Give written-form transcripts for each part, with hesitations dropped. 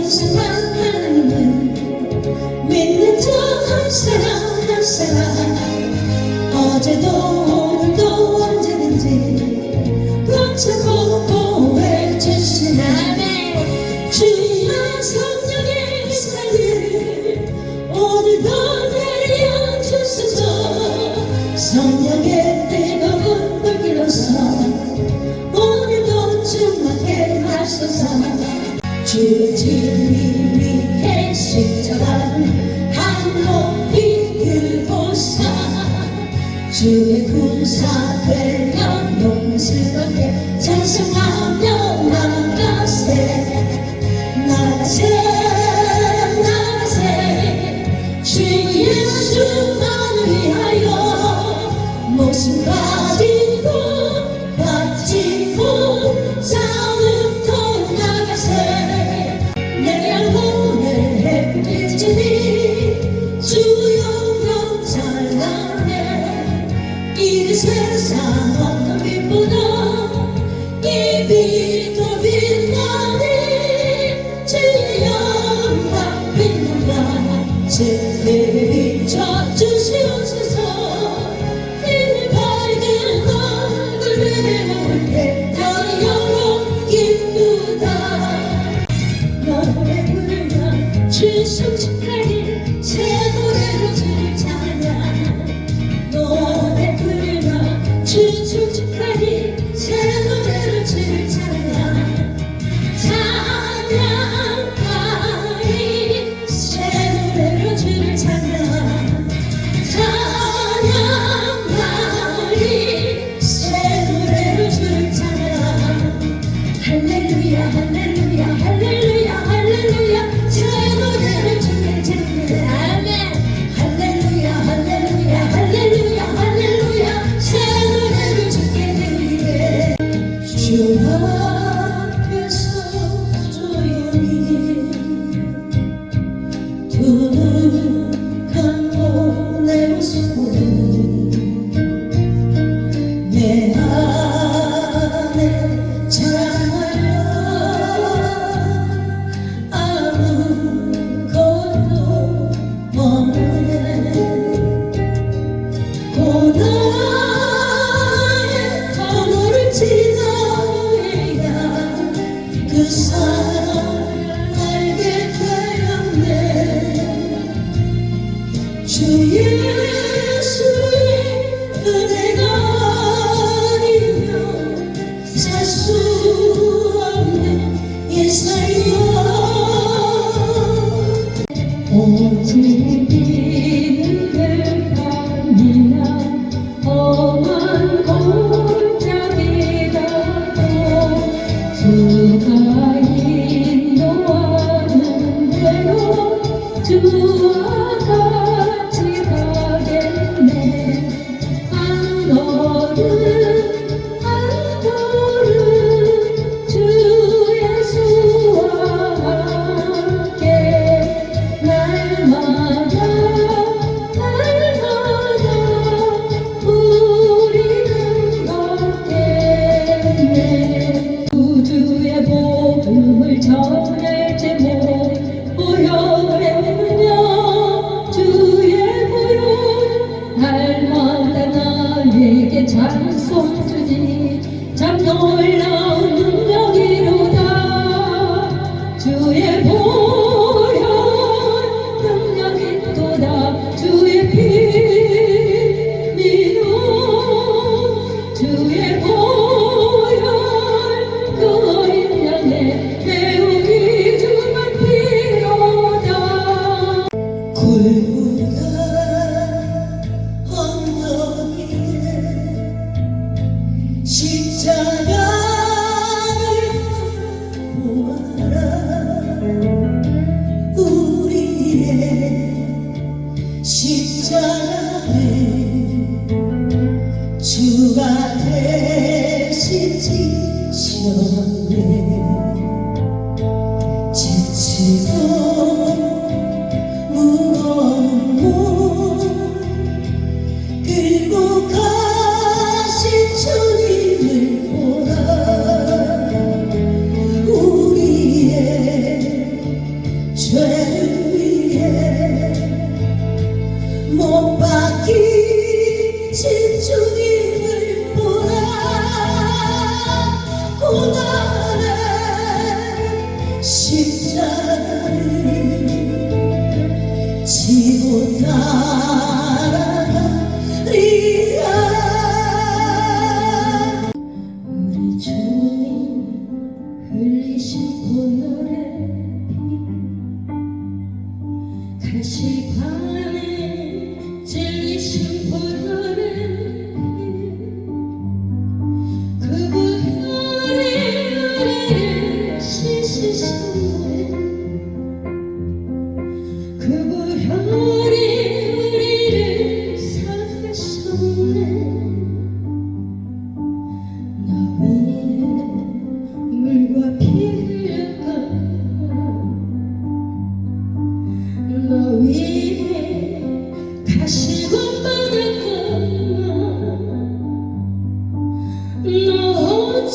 사랑하는 믿는 저 한 사람 한 사람 어제도 오늘도 언제든지 붙잡고 외치시네 주여 성령의 사랑을 오늘도 내려주소서 성령의 뜨거운 불길로서 오늘도 충만케 하소서 주의 진리 위에 십자가를 한 높이 들고서 주의 군사되어 용스럽게 찬송하며 나가세 나가세 나가세 주 예수만을 위하여 목숨 가지고 바치고 싸움터로 나가세 내 영혼의 햇빛이니 주 영광 찬란해 이 세상 어떤 빛보다 이 빛도 빛나니 주의 영광 빛나라 제게 비춰주시옵소서 이 밝은 얼굴 외울 때 너의 영혼 기쁘다 노래 부르며 주 성축하리 새 노래로 주를 찬양 노래 부르며 주 성축하리 새 노래로 주를 찬양 찬양하리 새 노래로 주를 찬양 찬양하리 새 노래로 주를 찬양 할렐루야 할렐루야 할렐루야 할렐루야 새 노래로 주를 찬양 아멘 할렐루야 할렐루야 할렐루야 할렐루야 새 노래를 주께 드리네 주 앞에서 조용히 두 눈 감고 내 웃음은 내 안에 참아려 아무것도 없네 고난의 터널을 지나야 그 사랑을 알게 되었네 주 예수의 은혜가 아니면 살 수 없는 예수여 오직 비는 들판이나 험한 골짜기라도 주가 인도하는 대로 주와 같이 가겠네 한 걸음 한 걸음 주 예수와 함께 날마다 우리는 걷겠네 우주의 복음을 전할 제목 보혈의 주의 보혈 날마다 나에게 찬송 주니 참 놀라운 능력이로다 주의 보혈 능력이 또다 주의 피 믿음 주의 보혈 그 어린 양의 매우 귀중한 피로다 굴구가 언덕 위에 십자가를 보아라 우리의 십자가를 주가 대신 지셨네 지치고 무거운 몸 끌고 가신 주님을 보라 우리의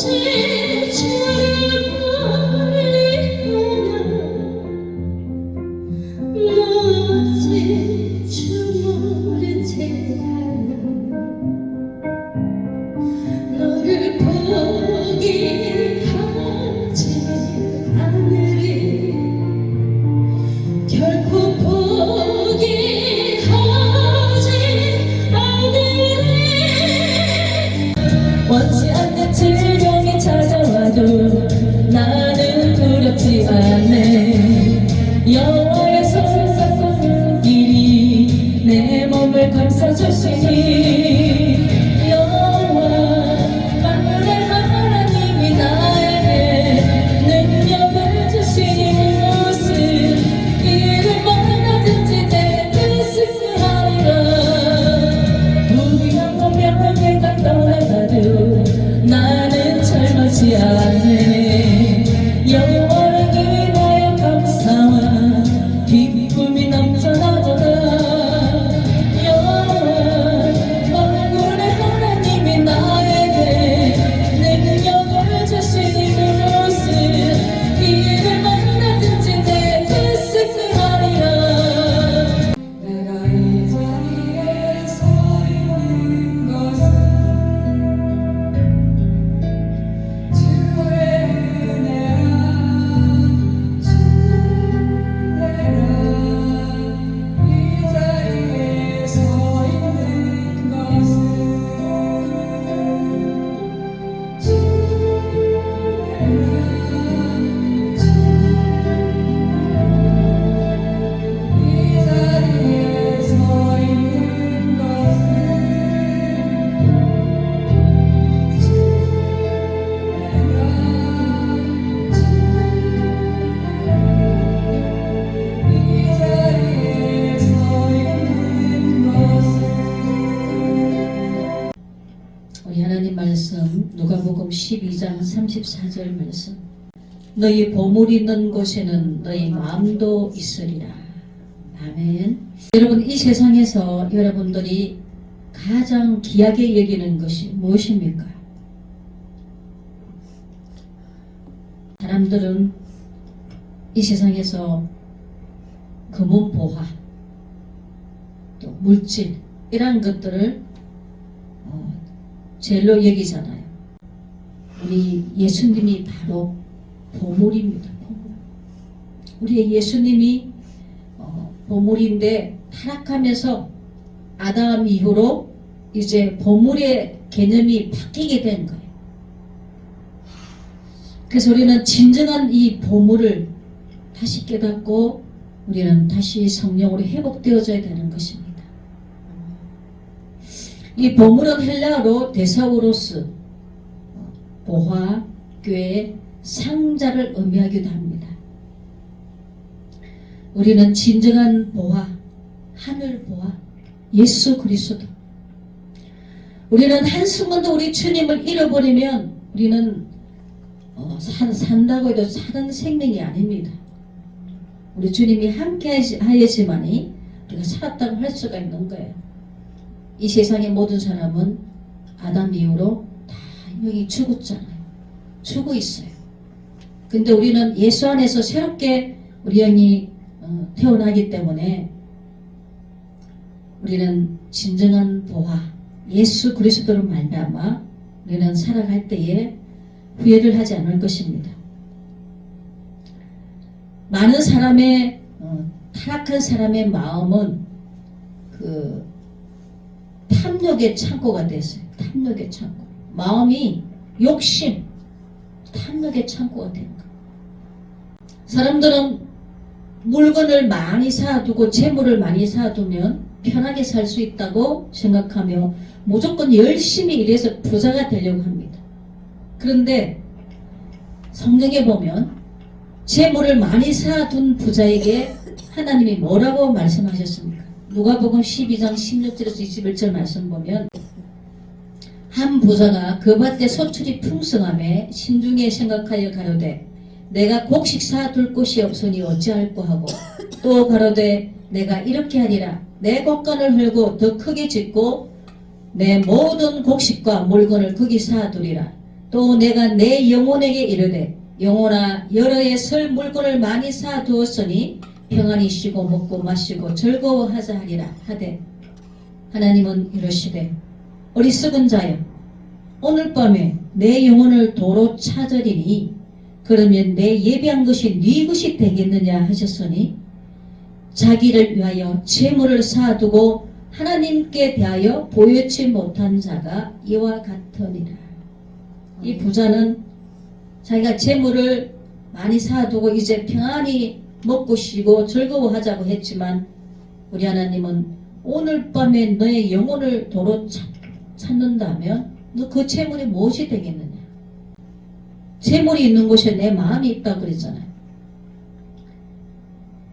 오직 주를 멀리하나 오직 주 모른 채하나 너를 포기하지 않으리 결코 포기하지 않으리 원치 않는 질병이 찾아와도 나는 두렵지 않네 여호와의 손 잡고 길이 내 몸을 감싸주시니 여호와 만물의 하나님이 나에게 능력을 주시니 무슨 일을 만나든지 내 뜻을 하리라 무기한 명예가 떠나가도 나는 절망치 않네 여호와를 인하여 감사와 기쁨이 넘쳐나도다 여호와 만군의 하나님이 나에게 능력을 주시니 무슨 일을 만나든지 내 뜻을 하리라 내가 이 자리에 서 있는 것은 주의 은혜라 이 자리에 서 있는 것은 이 자리에 서 있는 우리 하나님 말씀 누가복음 12장 34절 말씀 너희 보물 있는 곳에는 너희 마음도 있으리라. 아멘. 여러분 이 세상에서 여러분들이 가장 귀하게 여기는 것이 무엇입니까? 사람들은 이 세상에서 금은 보화 또 물질 이러한 것들을 제일로 여기잖아요. 우리 예수님이 바로 보물입니다. 보물. 우리의 예수님이 보물인데 타락하면서 아담 이후로 이제 보물의 개념이 바뀌게 된 거예요. 그래서 우리는 진정한 이 보물을 다시 깨닫고 우리는 다시 성령으로 회복되어져야 되는 것입니다. 이 보물은 헬라어로 데사우로스, 보화, 꾀, 상자를 의미하기도 합니다. 우리는 진정한 보화, 하늘 보화, 예수 그리스도. 우리는 한순간도 우리 주님을 잃어버리면 우리는 산다고 해도 사는 생명이 아닙니다. 우리 주님이 함께 하여지만이 우리가 살았다고 할 수가 있는 거예요. 이 세상의 모든 사람은 아담 이후로 다 영이 죽었잖아요. 죽어 있어요. 근데 우리는 예수 안에서 새롭게 우리 영이 태어나기 때문에 우리는 진정한 보화, 예수 그리스도로 말미암아 우리는 살아갈 때에 후회를 하지 않을 것입니다. 많은 사람의 타락한 사람의 마음은 그 탐욕의 창고가 됐어요. 탐욕의 창고. 마음이 욕심, 탐욕의 창고가 된 거예요. 사람들은 물건을 많이 사두고 재물을 많이 사두면 편하게 살 수 있다고 생각하며 무조건 열심히 일해서 부자가 되려고 합니다. 그런데 성경에 보면 재물을 많이 사둔 부자에게 하나님이 뭐라고 말씀하셨습니까? 누가복음 12장 16절에서 21절 말씀 보면 한 부자가 그 밭에 소출이 풍성함에 심중에 생각하여 가로되 내가 곡식 사둘 곳이 없으니 어찌할꼬 하고 또 가로되 내가 이렇게 하리라 내 곡간을 헐고 더 크게 짓고 내 모든 곡식과 물건을 거기 사두리라 또 내가 내 영혼에게 이르되 영혼아 여러 해 설 물건을 많이 사두었으니 평안히 쉬고 먹고 마시고 즐거워하자 하리라 하되 하나님은 이러시되 어리석은 자여 오늘 밤에 내 영혼을 도로 찾으리니 그러면 내 예비한 것이 네 것이 되겠느냐 하셨으니 자기를 위하여 재물을 사두고 하나님께 대하여 보여치 못한 자가 이와 같으니라. 이 부자는 자기가 재물을 많이 사두고 이제 평안히 먹고 쉬고 즐거워하자고 했지만 우리 하나님은 오늘 밤에 너의 영혼을 도로 찾는다면 너 그 재물이 무엇이 되겠느냐. 재물이 있는 곳에 내 마음이 있다고 그랬잖아요.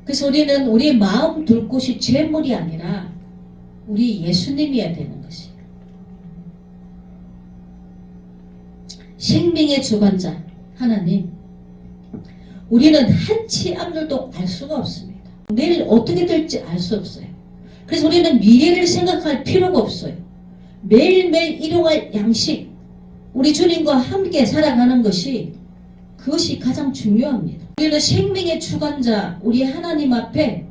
그래서 우리는 우리 마음 둘 곳이 재물이 아니라 우리 예수님이어야 되는 것이에요. 생명의 주관자 하나님, 우리는 한치 앞날도 알 수가 없습니다. 내일 어떻게 될지 알 수 없어요. 그래서 우리는 미래를 생각할 필요가 없어요. 매일매일 일용할 양식, 우리 주님과 함께 살아가는 것이 그것이 가장 중요합니다. 우리는 생명의 주관자 우리 하나님 앞에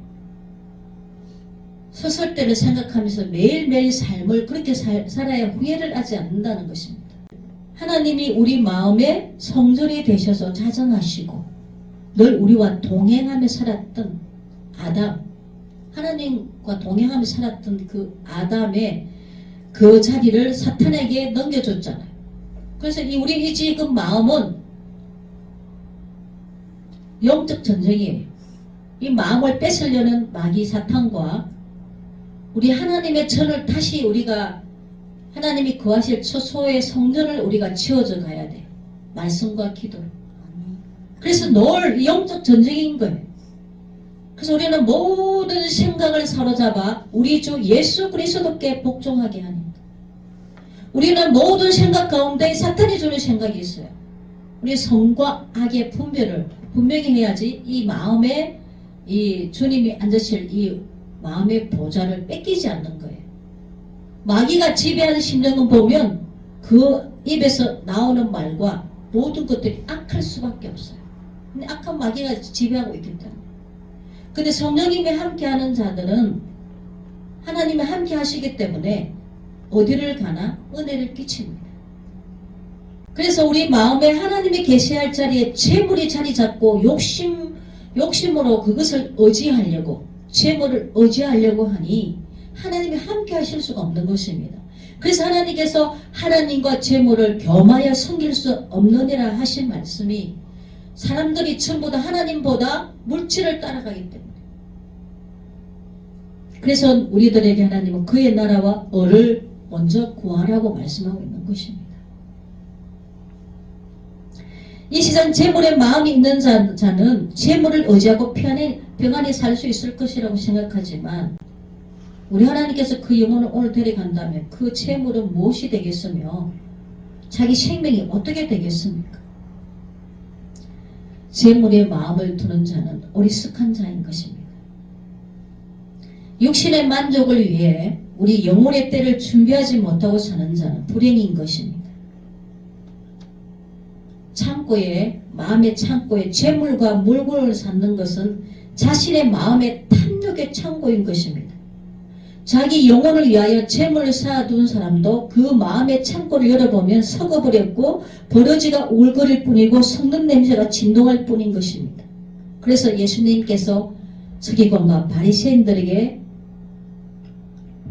섰을 때를 생각하면서 매일매일 삶을 그렇게 살아야 후회를 하지 않는다는 것입니다. 하나님이 우리 마음에 성전이 되셔서 자정하시고 늘 우리와 동행하며 살았던 아담, 하나님과 동행하며 살았던 그 아담의 그 자리를 사탄에게 넘겨줬잖아요. 그래서 우리 지금 마음은 영적 전쟁이에요. 이 마음을 뺏으려는 마귀 사탄과 우리 하나님의 전을 다시 우리가 하나님이 거하실 처소의 성전을 우리가 지어져 가야 돼요. 말씀과 기도. 그래서 늘 영적 전쟁인 거예요. 그래서 우리는 모든 생각을 사로잡아 우리 주 예수 그리스도께 복종하게 합니다. 우리는 모든 생각 가운데 사탄이 주는 생각이 있어요. 우리 선과 악의 분별을 분명히 해야지 이 마음에 이 주님이 앉으실 이 마음의 보좌를 뺏기지 않는 거예요. 마귀가 지배하는 심령은 보면 그 입에서 나오는 말과 모든 것들이 악할 수밖에 없어요. 근데 악한 마귀가 지배하고 있기 때문에. 근데 성령님이 함께하는 자들은 하나님이 함께 하시기 때문에 어디를 가나 은혜를 끼칩니다. 그래서 우리 마음에 하나님이 계셔야 할 자리에 재물이 자리 잡고 욕심으로 그것을 의지하려고 재물을 의지하려고 하니 하나님이 함께 하실 수가 없는 것입니다. 그래서 하나님께서 하나님과 재물을 겸하여 섬길 수 없느니라 하신 말씀이 사람들이 전부 다 하나님보다 물질을 따라가기 때문에 그래서 우리들에게 하나님은 그의 나라와 을을 먼저 구하라고 말씀하고 있는 것입니다. 이 시간 재물에 마음이 있는 자는 재물을 의지하고 평안히 살 수 있을 것이라고 생각하지만 우리 하나님께서 그 영혼을 오늘 데려간다면 그 재물은 무엇이 되겠으며 자기 생명이 어떻게 되겠습니까? 재물에 마음을 두는 자는 어리석한 자인 것입니다. 육신의 만족을 위해 우리 영혼의 때를 준비하지 못하고 사는 자는 불행인 것입니다. 마음의 창고에 재물과 물건을 쌓는 것은 자신의 마음의 탐욕의 창고인 것입니다. 자기 영혼을 위하여 재물을 쌓아둔 사람도 그 마음의 창고를 열어보면 썩어버렸고 버러지가 울거릴 뿐이고 썩는 냄새가 진동할 뿐인 것입니다. 그래서 예수님께서 서기관과 바리새인들에게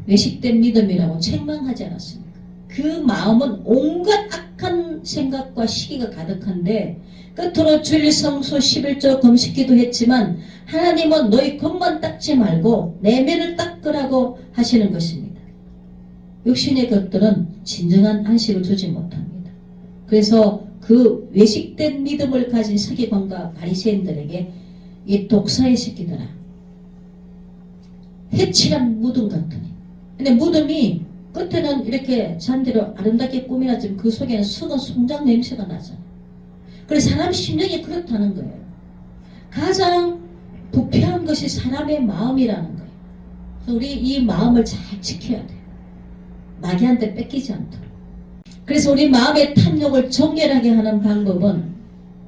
외식된 믿음이라고 책망하지 않았습니까? 그 마음은 온갖 악한 생각과 시기가 가득한데 끝으로 주일 성수 11조 금식기도 했지만 하나님은 너희 겉만 닦지 말고 내면을 닦으라고 하시는 것입니다. 육신의 것들은 진정한 안식을 주지 못합니다. 그래서 그 외식된 믿음을 가진 서기관과 바리새인들에게 이 독사의 새끼들아 해칠한 무덤 같으니 근데 무덤이 끝에는 이렇게 잔디로 아름답게 꾸며놨지만 그 속에는 썩은 송장 냄새가 나잖아요. 그래서 사람 심령이 그렇다는 거예요. 가장 부패한 것이 사람의 마음이라는 거예요. 그래서 우리 이 마음을 잘 지켜야 돼요. 마귀한테 뺏기지 않도록. 그래서 우리 마음의 탐욕을 정결하게 하는 방법은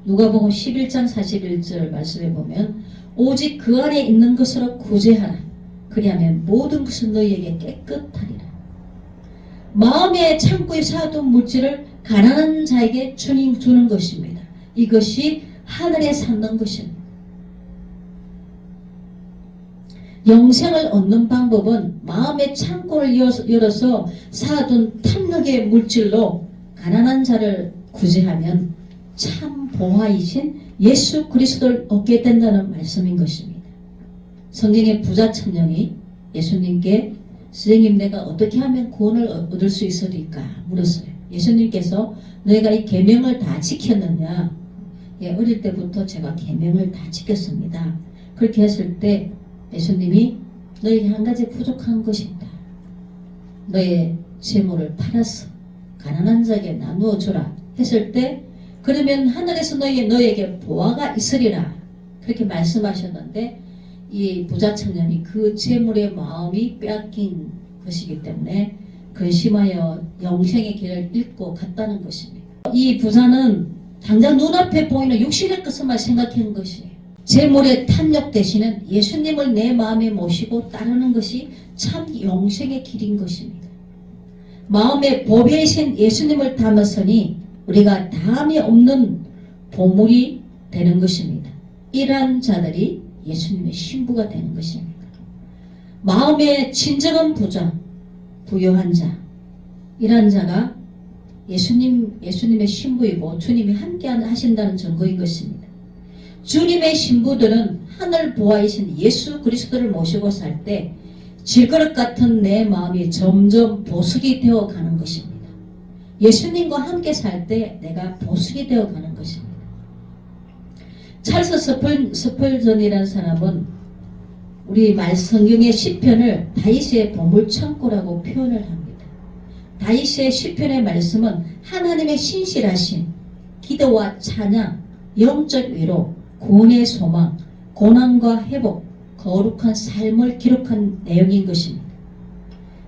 누가복음 11장 41절 말씀에 보면 오직 그 안에 있는 것으로 구제하라. 그리하면 모든 것은 너희에게 깨끗하리라. 마음의 창고에 사둔 물질을 가난한 자에게 주는 것입니다. 이것이 하늘에 쌓는 것입니다. 영생을 얻는 방법은 마음의 창고를 열어서 사둔 탐욕의 물질로 가난한 자를 구제하면 참 보화이신 예수 그리스도를 얻게 된다는 말씀인 것입니다. 성경의 부자 청년이 예수님께 선생님 내가 어떻게 하면 구원을 얻을 수 있으리까 물었어요. 예수님께서 너희가 이 계명을 다 지켰느냐? 예, 어릴 때부터 제가 계명을 다 지켰습니다. 그렇게 했을 때 예수님이 너에게 한 가지 부족한 것이 있다. 너의 재물을 팔아서 가난한 자에게 나누어 주라 했을 때 그러면 하늘에서 너에게 보화가 있으리라 그렇게 말씀하셨는데 이 부자 청년이 그 재물의 마음이 빼앗긴 것이기 때문에 근심하여 영생의 길을 잃고 갔다는 것입니다. 이 부자는 당장 눈앞에 보이는 육신의 것만 생각한 것이에요. 재물의 탐욕 대신은 예수님을 내 마음에 모시고 따르는 것이 참 영생의 길인 것입니다. 마음의 보배이신 예수님을 담았으니 우리가 다함이 없는 보물이 되는 것입니다. 이러한 자들이 예수님의 신부가 되는 것입니다. 마음의 진정한 부자, 부유한 자, 이러한 자가 예수님의 신부이고 주님이 함께 하신다는 증거인 것입니다. 주님의 신부들은 하늘 보아이신 예수 그리스도를 모시고 살 때 질그릇 같은 내 마음이 점점 보석이 되어 가는 것입니다. 예수님과 함께 살 때 내가 보석이 되어 가는 것입니다. 찰스 스펄전이라는 사람은 우리 성경의 시편을 다윗의 보물창고라고 표현을 합니다. 다윗의 시편의 말씀은 하나님의 신실하심, 기도와 찬양, 영적 위로, 구원의 소망, 고난과 회복, 거룩한 삶을 기록한 내용인 것입니다.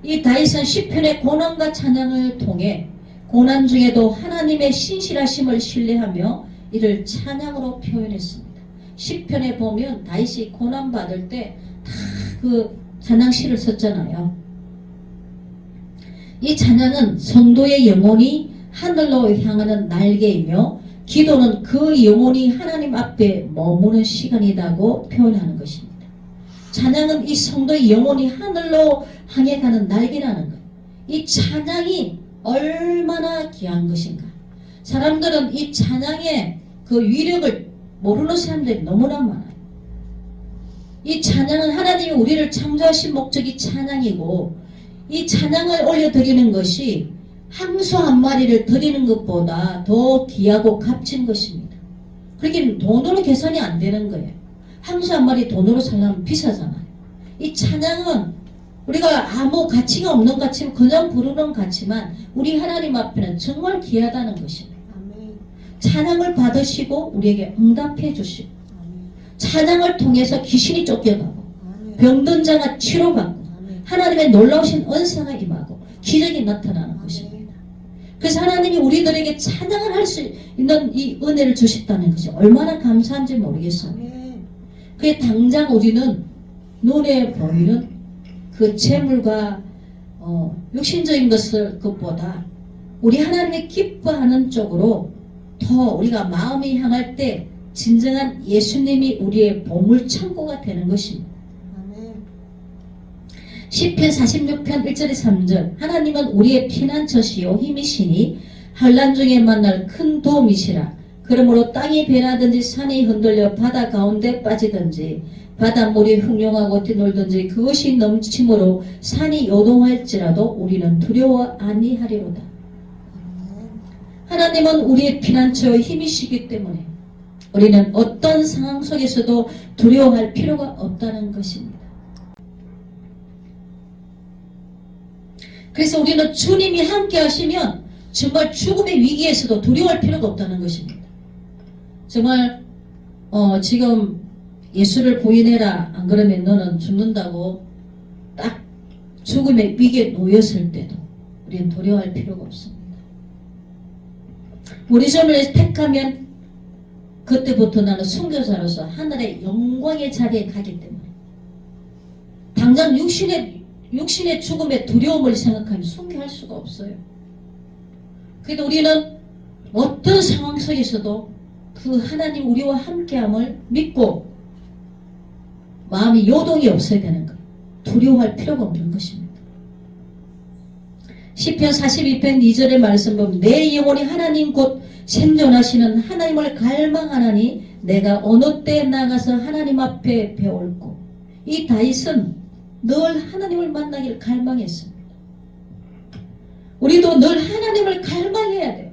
이 다윗은 시편의 고난과 찬양을 통해 고난 중에도 하나님의 신실하심을 신뢰하며 이를 찬양으로 표현했습니다. 시편에 보면 다윗이 고난 받을 때 다 그 찬양시를 썼잖아요. 이 찬양은 성도의 영혼이 하늘로 향하는 날개이며 기도는 그 영혼이 하나님 앞에 머무는 시간이라고 표현하는 것입니다. 찬양은 이 성도의 영혼이 하늘로 향해 가는 날개라는 거예요. 이 찬양이 얼마나 귀한 것인가. 사람들은 이 찬양의 그 위력을 모르는 사람들이 너무나 많아요. 이 찬양은 하나님이 우리를 창조하신 목적이 찬양이고 이 찬양을 올려드리는 것이 항소 한 마리를 드리는 것보다 더 귀하고 값진 것입니다. 그렇게 돈으로 계산이 안 되는 거예요. 항소 한 마리 돈으로 살려면 비싸잖아요. 이 찬양은 우리가 아무 가치가 없는 가치면 그냥 부르는 가치만 우리 하나님 앞에는 정말 귀하다는 것입니다. 찬양을 받으시고 우리에게 응답해 주시고 찬양을 통해서 귀신이 쫓겨가고 병든 자가 치료받고 하나님의 놀라우신 은사가 임하고 기적이 나타나는 것입니다. 그래서 하나님이 우리들에게 찬양을 할 수 있는 이 은혜를 주셨다는 것이 얼마나 감사한지 모르겠어요. 그게 당장 우리는 눈에 보이는 그 재물과 육신적인 것보다 우리 하나님이 기뻐하는 쪽으로 더 우리가 마음이 향할 때 진정한 예수님이 우리의 보물창고가 되는 것입니다. 시편 46편 1절에 3절 하나님은 우리의 피난처시요 힘이시니 환난 중에 만날 큰 도움이시라. 그러므로 땅이 변하든지 산이 흔들려 바다 가운데 빠지든지 바닷물이 흉용하고 뒤놀든지 그것이 넘침으로 산이 요동할지라도 우리는 두려워 아니하리로다. 하나님은 우리의 피난처의 힘이시기 때문에 우리는 어떤 상황 속에서도 두려워할 필요가 없다는 것입니다. 그래서 우리는 주님이 함께 하시면 정말 죽음의 위기에서도 두려워할 필요가 없다는 것입니다. 정말 지금 예수를 부인해라 안 그러면 너는 죽는다고 딱 죽음의 위기에 놓였을 때도 우리는 두려워할 필요가 없습니다. 우리 점을 택하면 그때부터 나는 순교자로서 하늘의 영광의 자리에 가기 때문에 당장 육신의 죽음의 두려움을 생각하면 순교할 수가 없어요. 그래도 우리는 어떤 상황 속에서도 그 하나님 우리와 함께함을 믿고 마음이 요동이 없어야 되는 거예요. 두려워할 필요가 없는 것입니다. 시편 42편 2절의 말씀 보면 내 영혼이 하나님 곧 생존하시는 하나님을 갈망하나니 내가 어느 때 나가서 하나님 앞에 배울고. 이 다윗은 늘 하나님을 만나기를 갈망했습니다. 우리도 늘 하나님을 갈망해야 돼요.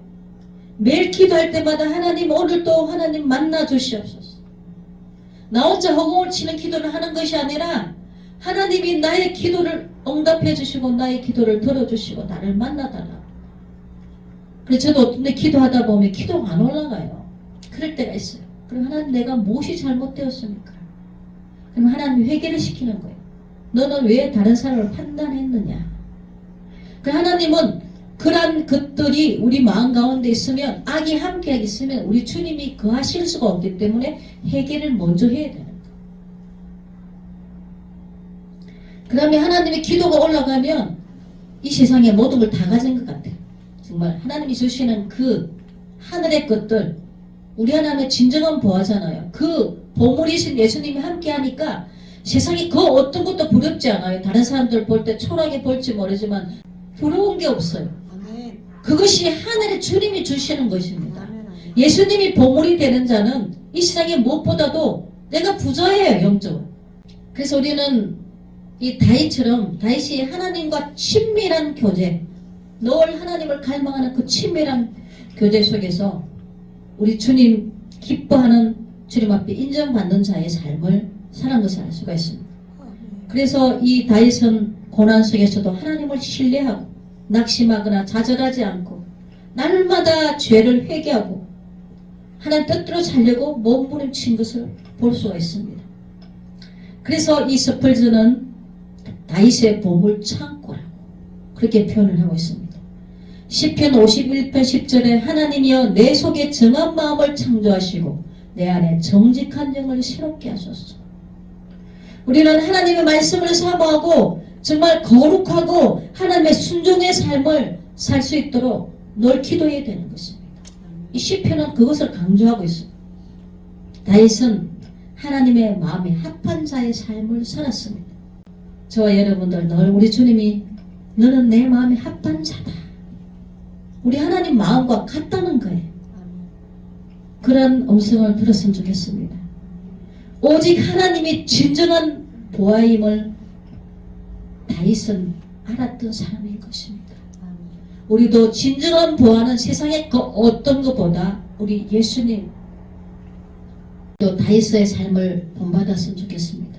매일 기도할 때마다 하나님 오늘도 하나님 만나 주시옵소서. 나 혼자 허공을 치는 기도를 하는 것이 아니라 하나님이 나의 기도를 응답해 주시고 나의 기도를 들어주시고 나를 만나달라. 그래서 저도 어떤 데 기도하다 보면 기도가 안 올라가요. 그럴 때가 있어요. 그럼 하나님 내가 무엇이 잘못되었습니까? 그럼 하나님 회개를 시키는 거예요. 너는 왜 다른 사람을 판단했느냐? 그 하나님은 그러한 것들이 우리 마음 가운데 있으면 악이 함께 있으면 우리 주님이 거하실 수가 없기 때문에 회개를 먼저 해야 되는 거예요. 그 다음에 하나님의 기도가 올라가면 이 세상에 모든 걸 다 가진 것 같아요. 정말 하나님이 주시는 그 하늘의 것들 우리 하나님의 진정한 보화잖아요. 그 보물이신 예수님이 함께 하니까 세상에 그 어떤 것도 부럽지 않아요. 다른 사람들 볼 때 초라하게 볼지 모르지만 부러운 게 없어요. 그것이 하늘의 주님이 주시는 것입니다. 예수님이 보물이 되는 자는 이 세상에 무엇보다도 내가 부자예요. 영적으로. 그래서 우리는 이 다윗처럼 다윗이 하나님과 친밀한 교제, 늘 하나님을 갈망하는 그 친밀한 교제 속에서 우리 주님 기뻐하는 주님 앞에 인정받는 자의 삶을 사는 것을 알 수가 있습니다. 그래서 이 다윗은 고난 속에서도 하나님을 신뢰하고 낙심하거나 좌절하지 않고 날마다 죄를 회개하고 하나님 뜻대로 살려고 몸부림친 것을 볼 수가 있습니다. 그래서 이 스펄전은 다윗의 보물 창고라고 그렇게 표현을 하고 있습니다. 시편 51편 10절에 하나님이여 내 속에 정한 마음을 창조하시고 내 안에 정직한 영을 새롭게 하소서. 우리는 하나님의 말씀을 사모하고 정말 거룩하고 하나님의 순종의 삶을 살 수 있도록 늘 기도해야 되는 것입니다. 이 시편은 그것을 강조하고 있습니다. 다윗은 하나님의 마음에 합한 자의 삶을 살았습니다. 저와 여러분들 늘 우리 주님이 너는 내 마음에 합한 자다. 우리 하나님 마음과 같다는 거예요. 그런 음성을 들었으면 좋겠습니다. 오직 하나님이 진정한 보아임을 다윗은 알았던 사람인 것입니다. 우리도 진정한 보아는 세상의 그 어떤 것보다 우리 예수님 또 다윗의 삶을 본받았으면 좋겠습니다.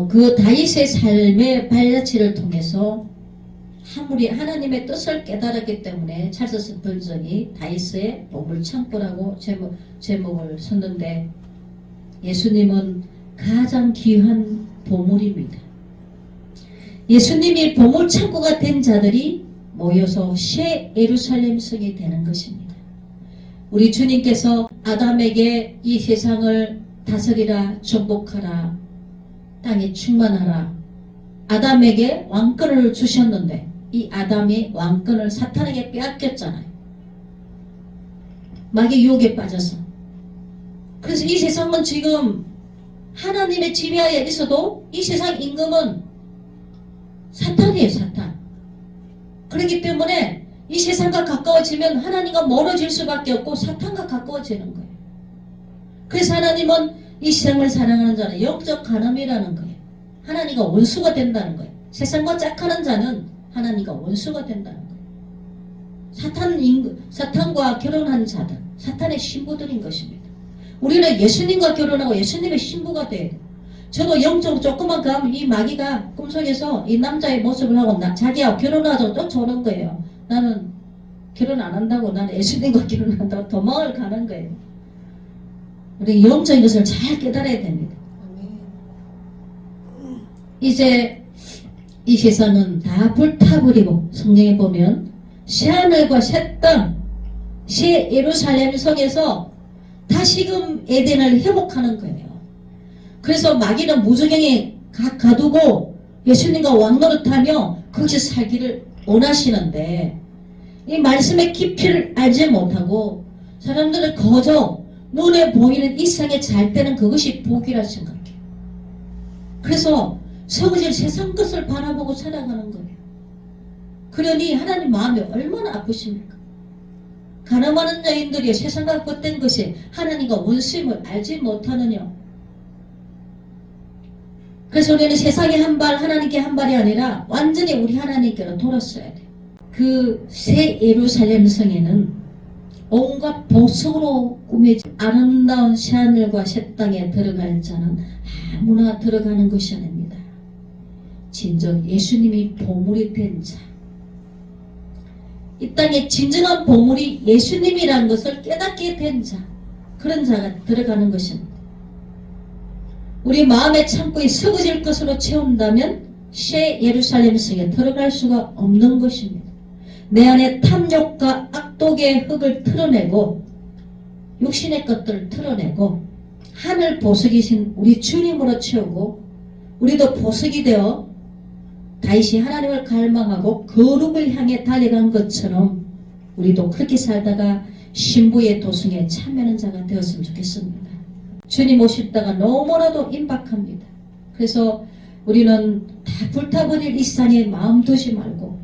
그 다윗의 삶의 발자취를 통해서 우리 하나님의 뜻을 깨달았기 때문에 찰스 스펄전이 다윗의 보물창고라고 제목을 썼는데 예수님은 가장 귀한 보물입니다. 예수님이 보물창고가 된 자들이 모여서 새 예루살렘 성이 되는 것입니다. 우리 주님께서 아담에게 이 세상을 다스리라 정복하라 땅에 충만하라 아담에게 왕권을 주셨는데 이 아담이 왕권을 사탄에게 빼앗겼잖아요. 마귀의 유혹에 빠져서. 그래서 이 세상은 지금 하나님의 지배하에 있어도 이 세상 임금은 사탄이에요. 사탄. 그렇기 때문에 이 세상과 가까워지면 하나님과 멀어질 수밖에 없고 사탄과 가까워지는 거예요. 그래서 하나님은 이 세상을 사랑하는 자는 영적 간음이라는 거예요. 하나님과 원수가 된다는 거예요. 세상과 짝하는 자는 하나님과 원수가 된다는 거예요. 사탄과 결혼한 자들, 사탄의 신부들인 것입니다. 우리는 예수님과 결혼하고 예수님의 신부가 돼야 돼요. 저도 영적으로 조금만 가면 이 마귀가 꿈속에서 이 남자의 모습을 하고 자기하고 결혼하자고 쫓아오는 거예요. 나는 결혼 안 한다고 나는 예수님과 결혼한다고 도망을 가는 거예요. 우리 영적인 것을 잘 깨달아야 됩니다. 이제 이 세상은 다 불타버리고 성경에 보면 새하늘과 새 땅, 새 예루살렘 성에서 다시금 에덴을 회복하는 거예요. 그래서 마귀는 무저갱에 가두고 예수님과 왕노릇하며 거기서 살기를 원하시는데 이 말씀의 깊이를 알지 못하고 사람들은 거저 눈에 보이는 이상에 잘 때는 그것이 복이라 생각해요. 그래서 서구질 세상 것을 바라보고 살아가는 거예요. 그러니 하나님 마음이 얼마나 아프십니까? 가늠하는 여인들이 세상과 겉된 것이 하나님과 원수임을 알지 못하느냐. 그래서 우리는 세상에 한 발, 하나님께 한 발이 아니라 완전히 우리 하나님께로 돌았어야 돼요. 그 새 예루살렘 성에는 온갖 보석으로 꾸며진 아름다운 새하늘과 새 땅에 들어갈 자는 아무나 들어가는 것이 아닙니다. 진정 예수님이 보물이 된 자, 이 땅에 진정한 보물이 예수님이라는 것을 깨닫게 된 자, 그런 자가 들어가는 것입니다. 우리 마음의 창고에 썩어질 것으로 채운다면 새 예루살렘 성에 들어갈 수가 없는 것입니다. 내 안에 탐욕과 악독의 흙을 털어내고 육신의 것들을 털어내고 하늘 보석이신 우리 주님으로 채우고 우리도 보석이 되어 다시 하나님을 갈망하고 거룩을 향해 달려간 것처럼 우리도 그렇게 살다가 신부의 도성에 참여하는 자가 되었으면 좋겠습니다. 주님 오실 때가 너무나도 임박합니다. 그래서 우리는 다 불타버릴 이 세상에 마음 두지 말고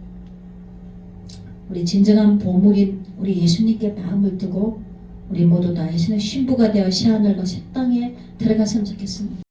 우리 진정한 보물인 우리 예수님께 마음을 두고 우리 모두 다 예수님의 신부가 되어 새하늘과 새 땅에 들어갔으면 좋겠습니다.